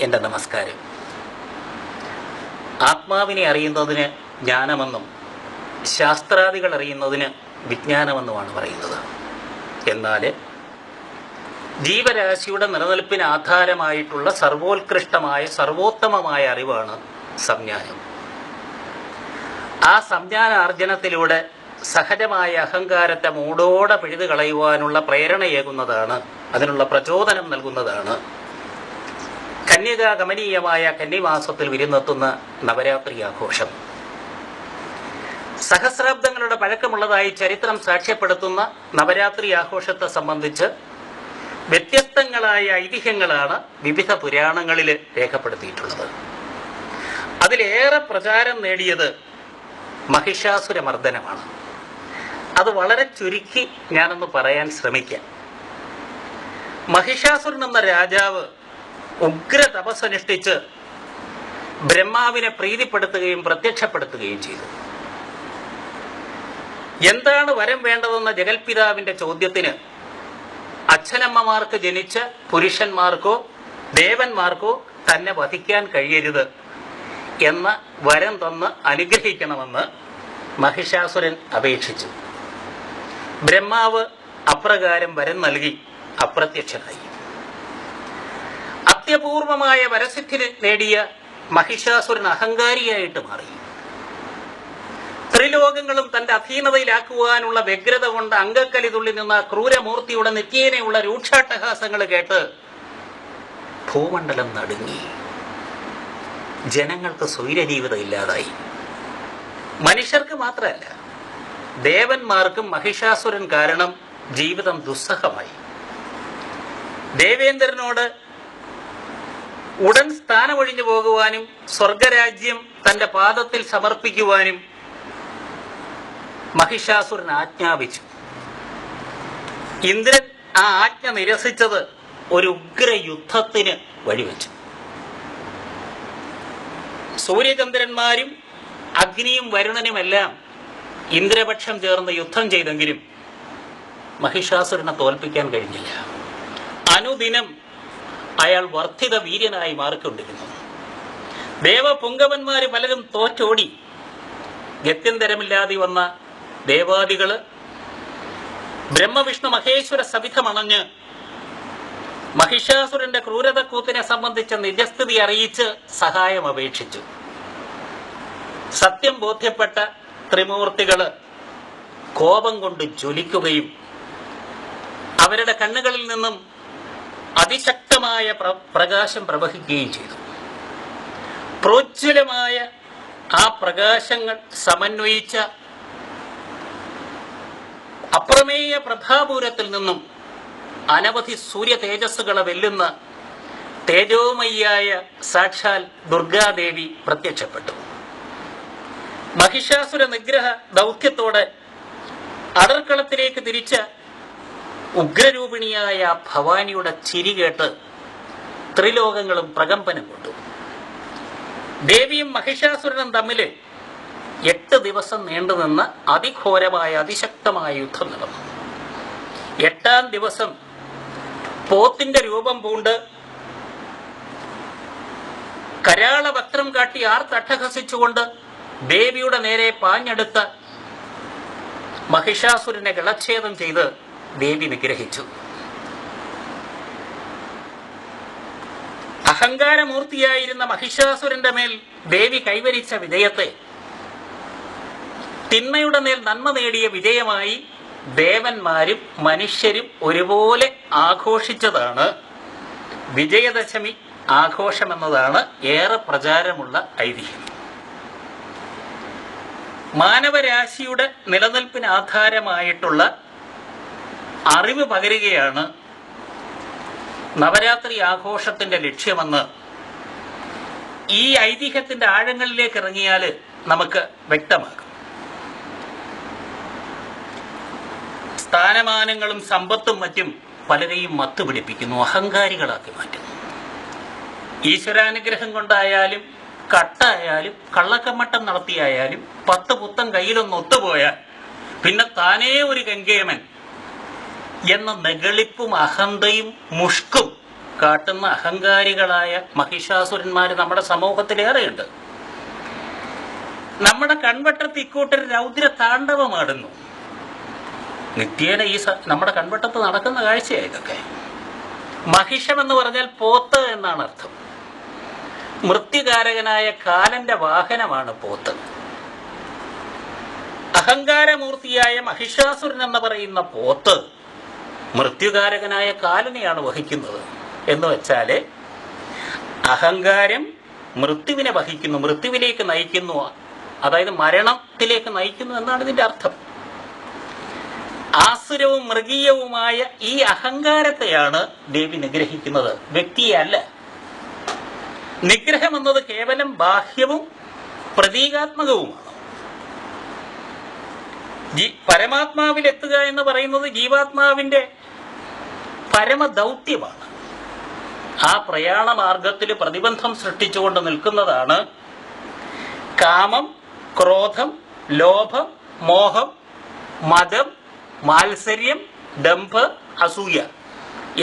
എൻ്റെ നമസ്കാരം. ആത്മാവിനെ അറിയുന്നതിന് ജ്ഞാനമെന്നും ശാസ്ത്രാദികൾ അറിയുന്നതിന് വിജ്ഞാനമെന്നുമാണ് പറയുന്നത്. എന്നാൽ ജീവരാശിയുടെ നിലനിൽപ്പിന് ആധാരമായിട്ടുള്ള സർവോത്കൃഷ്ടമായ സർവോത്തമമായ അറിവാണ് സംജ്ഞാനം. ആ സംജ്ഞാനാർജനത്തിലൂടെ സഹജമായ അഹങ്കാരത്തെ മൂടോടെ പിഴുതു കളയുവാനുള്ള പ്രേരണയേകുന്നതാണ്, അതിനുള്ള പ്രചോദനം നൽകുന്നതാണ് കന്യകാഗമനീയമായ കന്നിമാസത്തിൽ വിരുന്നെത്തുന്ന നവരാത്രി ആഘോഷം. സഹസ്രാബ്ദങ്ങളുടെ പഴക്കമുള്ളതായി ചരിത്രം സാക്ഷ്യപ്പെടുത്തുന്ന നവരാത്രി ആഘോഷത്തെ സംബന്ധിച്ച് വ്യത്യസ്തങ്ങളായ ഐതിഹ്യങ്ങളാണ് വിവിധ പുരാണങ്ങളിൽ രേഖപ്പെടുത്തിയിട്ടുള്ളത്. അതിലേറെ പ്രചാരം നേടിയത് മഹിഷാസുരമർദ്ദനമാണ്. അത് വളരെ ചുരുക്കി ഞാനൊന്ന് പറയാൻ ശ്രമിക്കാം. മഹിഷാസുരൻ എന്ന രാജാവ് ഉഗ്ര തപസ്സനുഷ്ഠിച്ച് ബ്രഹ്മാവിനെ പ്രീതിപ്പെടുത്തുകയും പ്രത്യക്ഷപ്പെടുത്തുകയും ചെയ്തു. എന്താണ് വരം വേണ്ടതെന്ന ജഗൽപിതാവിന്റെ ചോദ്യത്തിന് അച്ഛനമ്മമാർക്ക് ജനിച്ച പുരുഷന്മാർക്കോ ദേവന്മാർക്കോ തന്നെ വധിക്കാൻ കഴിയരുത് എന്ന വരം തന്ന് അനുഗ്രഹിക്കണമെന്ന് മഹിഷാസുരൻ അപേക്ഷിച്ചു. ബ്രഹ്മാവ് അപ്രകാരം വരം നൽകി അപ്രത്യക്ഷനായി. അത്യപൂർവമായ വരസിദ്ധി നേടിയ മഹിഷാസുരൻ അഹങ്കാരിയായിട്ട് മാറി. ത്രിലോകങ്ങളും തന്റെ അധീനതയിലാക്കുവാനുള്ള വ്യഗ്രത കൊണ്ട് അങ്കക്കലി തുള്ളി നിന്ന ക്രൂരമൂർത്തിയുടെ നിത്യേനയുള്ള രൂക്ഷാട്ടഹാസങ്ങൾ കേട്ട് ഭൂമണ്ഡലം നടുങ്ങി. ജനങ്ങൾക്ക് സ്വൈരജീവിതം ഇല്ലാതായി. മനുഷ്യർക്ക് മാത്രമല്ല, ദേവന്മാർക്കും മഹിഷാസുരൻ കാരണം ജീവിതം ദുസ്സഹമായി. ദേവേന്ദ്രനോട് ഉടൻ സ്ഥാനമൊഴിഞ്ഞു പോകുവാനും സ്വർഗരാജ്യം തന്റെ പാദത്തിൽ സമർപ്പിക്കുവാനും മഹിഷാസുരൻ ആജ്ഞാപിച്ചു. ഇന്ദ്രൻ ആ ആജ്ഞ നിരസിച്ചത് ഒരു ഉഗ്ര യുദ്ധത്തിന് വഴിവെച്ചു. സൂര്യചന്ദ്രന്മാരും അഗ്നിയും വരുണനുമെല്ലാം ഇന്ദ്രപക്ഷം ചേർന്ന് യുദ്ധം ചെയ്തെങ്കിലും മഹിഷാസുരനെ തോൽപ്പിക്കാൻ കഴിഞ്ഞില്ല. അനുദിനം അയാൾ വർദ്ധിത വീര്യനായി മാറിക്കൊണ്ടിരുന്നു. ദേവപുങ്കവന്മാര് പലരും തോറ്റോടി. ഗത്യന്തരമില്ലാതെ വന്ന ദേവാദികള് ബ്രഹ്മവിഷ്ണു മഹേശ്വര സവിധമണഞ്ഞ് മഹിഷാസുരന്റെ ക്രൂരതക്കൂത്തിനെ സംബന്ധിച്ച നിജസ്ഥിതി അറിയിച്ച് സഹായം അപേക്ഷിച്ചു. സത്യം ബോധ്യപ്പെട്ട ത്രിമൂർത്തികള് കോപം കൊണ്ട് ജ്വലിക്കുകയും അവരുടെ കണ്ണുകളിൽ നിന്നും അതിശക്തമായ പ്രകാശം പ്രവഹിക്കുകയും ചെയ്തു. പ്രോജ്വലമായ ആ പ്രകാശങ്ങൾ സമന്വയിച്ച അപ്രമേയ പ്രഭാപൂരത്തിൽ നിന്നും അനവധി സൂര്യ തേജസ്സുകളെ വെല്ലുന്ന തേജോമയ്യായ സാക്ഷാൽ ദുർഗാദേവി പ്രത്യക്ഷപ്പെട്ടു. മഹിഷാസുര നിഗ്രഹ ദൗത്യത്തോടെ അടർക്കളത്തിലേക്ക് തിരിച്ച ഉഗ്രരൂപിണിയായ ഭവാനിയുടെ ചിരി കേട്ട് ത്രിലോകങ്ങളും പ്രകമ്പനം കൊണ്ടു. ദേവിയും മഹിഷാസുരനും തമ്മിൽ 8 ദിവസം നീണ്ടുനിന്ന അതിഘോരമായ അതിശക്തമായ യുദ്ധം നടന്നു. 8ാം ദിവസം പോത്തിന്റെ രൂപം പൂണ്ട് കരാള വക്രം കാട്ടി ആർത്തട്ടഹസിച്ചുകൊണ്ട് ദേവിയുടെ നേരെ പാഞ്ഞെടുത്ത മഹിഷാസുരനെ ഗളച്ഛേദം ചെയ്ത് ദേവി നിഗ്രഹിച്ചു. അഹങ്കാരമൂർത്തിയായിരുന്ന മഹിഷാസുരന്റെ മേൽ ദേവി കൈവരിച്ച വിജയത്തെ തിന്മയുടെ മേൽ നന്മ നേടിയ വിജയമായി ദേവന്മാരും മനുഷ്യരും ഒരുപോലെ ആഘോഷിച്ചതാണ് വിജയദശമി ആഘോഷമെന്നതാണ് ഏറെ പ്രചാരമുള്ള ഐതിഹ്യം. മാനവരാശിയുടെ നിലനിൽപ്പിന് ആധാരമായിട്ടുള്ള അറിവ് പകരുകയാണ് നവരാത്രി ആഘോഷത്തിന്റെ ലക്ഷ്യമെന്ന് ഈ ഐതിഹ്യത്തിന്റെ ആഴങ്ങളിലേക്ക് ഇറങ്ങിയാൽ നമുക്ക് വ്യക്തമാകും. സ്ഥാനമാനങ്ങളും സമ്പത്തും മറ്റും പലരെയും മത്തുപിടിപ്പിക്കുന്നു, അഹങ്കാരികളാക്കി മാറ്റുന്നു. ഈശ്വരാനുഗ്രഹം കൊണ്ടായാലും കട്ടായാലും കള്ളക്കമ്മട്ടം നടത്തിയായാലും 10 പുത്തൻ കയ്യിലൊന്ന് ഒത്തുപോയാൽ പിന്നെ താനേ ഒരു ഗംഗേമൻ എന്ന നെഗളിപ്പും അഹന്തയും മുഷ്കും കാട്ടുന്ന അഹങ്കാരികളായ മഹിഷാസുരന്മാർ നമ്മുടെ സമൂഹത്തിലേറെയുണ്ട്. നമ്മുടെ കൺവട്ടത്ത് ഇക്കൂട്ടർ രൗദ്ര താണ്ഡവമാടുന്നു. നിത്യേന നമ്മുടെ കൺവട്ടത്ത് നടക്കുന്ന കാഴ്ചയാണ് ഇതൊക്കെ. മഹിഷം എന്ന് പറഞ്ഞാൽ പോത്ത് എന്നാണ് അർത്ഥം. മൃത്യുകാരകനായ കാലന്റെ വാഹനമാണ് പോത്ത്. അഹങ്കാരമൂർത്തിയായ മഹിഷാസുരൻ എന്ന് പറയുന്ന പോത്ത് മൃത്യുകാരകനായ കാലനെയാണ് വഹിക്കുന്നത്. എന്ന് വെച്ചാല് അഹങ്കാരം മൃത്യുവിനെ വഹിക്കുന്നു, മൃത്യുവിലേക്ക് നയിക്കുന്നു, അതായത് മരണത്തിലേക്ക് നയിക്കുന്നു എന്നാണ് ഇതിന്റെ അർത്ഥം. ആസുരവും മൃഗീയവുമായ ഈ അഹങ്കാരത്തെയാണ് ദേവി നിഗ്രഹിക്കുന്നത്, വ്യക്തിയെ അല്ല. നിഗ്രഹം എന്നത് കേവലം ബാഹ്യവും പ്രതീകാത്മകവുമാണ്. പരമാത്മാവിലെത്തുക എന്ന് പറയുന്നത് ജീവാത്മാവിന്റെ പരമദൗത്യമാണ്. ആ പ്രയാണ മാർഗത്തിൽ പ്രതിബന്ധം സൃഷ്ടിച്ചുകൊണ്ട് നിൽക്കുന്നതാണ് കാമം, ക്രോധം, ലോഭം, മോഹം, മദം, മാത്സര്യം, ദംഭ, അസൂയ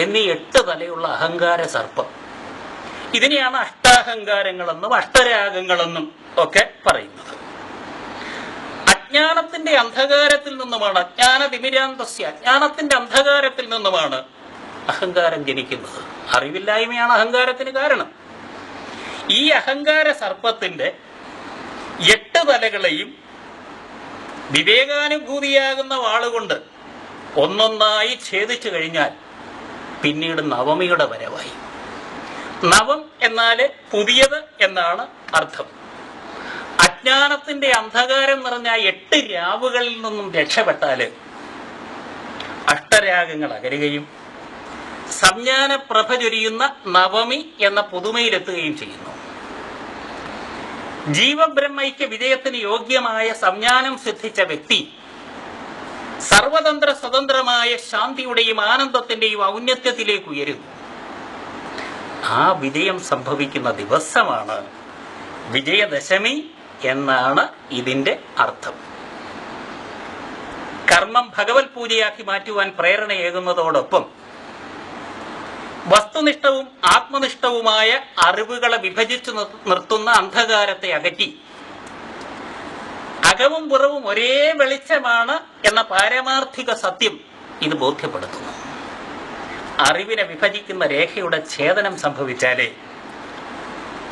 എന്നീ 8 തലയുള്ള അഹങ്കാര സർപ്പം. ഇതിനെയാണ് അഷ്ടാഹങ്കാരങ്ങളെന്നും അഷ്ടരാഗങ്ങളെന്നും ഒക്കെ പറയുന്നത്. അജ്ഞാനത്തിന്റെ അന്ധകാരത്തിൽ നിന്നുമാണ്, അജ്ഞാനത്തിന്റെ അന്ധകാരത്തിൽ നിന്നുമാണ് അഹങ്കാരം ജനിക്കുന്നത്. അറിവില്ലായ്മയാണ് അഹങ്കാരത്തിന് കാരണം. ഈ അഹങ്കാര സർപ്പത്തിന്റെ 8 തലകളെയും വിവേകാനുഭൂതിയാകുന്ന വാളുകൊണ്ട് ഒന്നൊന്നായി ഛേദിച്ചു കഴിഞ്ഞാൽ പിന്നീട് നവമിയുടെ വരവായി. നവം എന്നാല് പുതിയത് എന്നാണ് അർത്ഥം. അജ്ഞാനത്തിന്റെ അന്ധകാരം നിറഞ്ഞ 8 രാവുകളിൽ നിന്നും രക്ഷപ്പെട്ടാല് അഷ്ടരാഗങ്ങൾ അകരുകയും സംജ്ഞാന പ്രഭ ചൊരിയുന്ന നവമി എന്ന പുതുമയിലെത്തുകയും ചെയ്യുന്നു. ജീവബ്രഹ്മൈക്യ വിജയത്തിന് യോഗ്യമായ സംജ്ഞാനം സിദ്ധിച്ച വ്യക്തി സർവതന്ത്ര സ്വതന്ത്രമായ ശാന്തിയുടെയും ആനന്ദത്തിന്റെയും ഔന്നത്യത്തിലേക്ക് ഉയരുന്നു. ആ വിജയം സംഭവിക്കുന്ന ദിവസമാണ് വിജയദശമി എന്നാണ് ഇതിന്റെ അർത്ഥം. കർമ്മം ഭഗവത് പൂജയാക്കി മാറ്റുവാൻ പ്രേരണയേകുന്നതോടൊപ്പം വസ്തുനിഷ്ഠവും ആത്മനിഷ്ഠവുമായ അറിവുകളെ വിഭജിച്ചു നിർത്തുന്ന അന്ധകാരത്തെ അകറ്റി അകവും പുറവും ഒരേ വെളിച്ചമാണ് എന്ന പാരമാർത്ഥിക സത്യം ഇത് ബോധ്യപ്പെടുത്തുന്നു. അറിവിനെ വിഭജിക്കുന്ന രേഖയുടെ ഛേദനം സംഭവിച്ചാലേ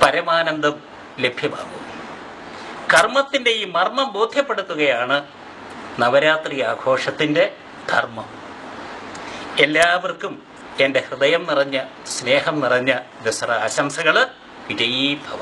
പരമാനന്ദം ലഭ്യമാകും. കർമ്മത്തിന്റെ ഈ മർമ്മം ബോധ്യപ്പെടുത്തുകയാണ് നവരാത്രി ആഘോഷത്തിന്റെ ധർമ്മം. എല്ലാവർക്കും എൻ്റെ ഹൃദയം നിറഞ്ഞ സ്നേഹം നിറഞ്ഞ ദസറ ആശംസകൾ. വിജയീ ഭവ.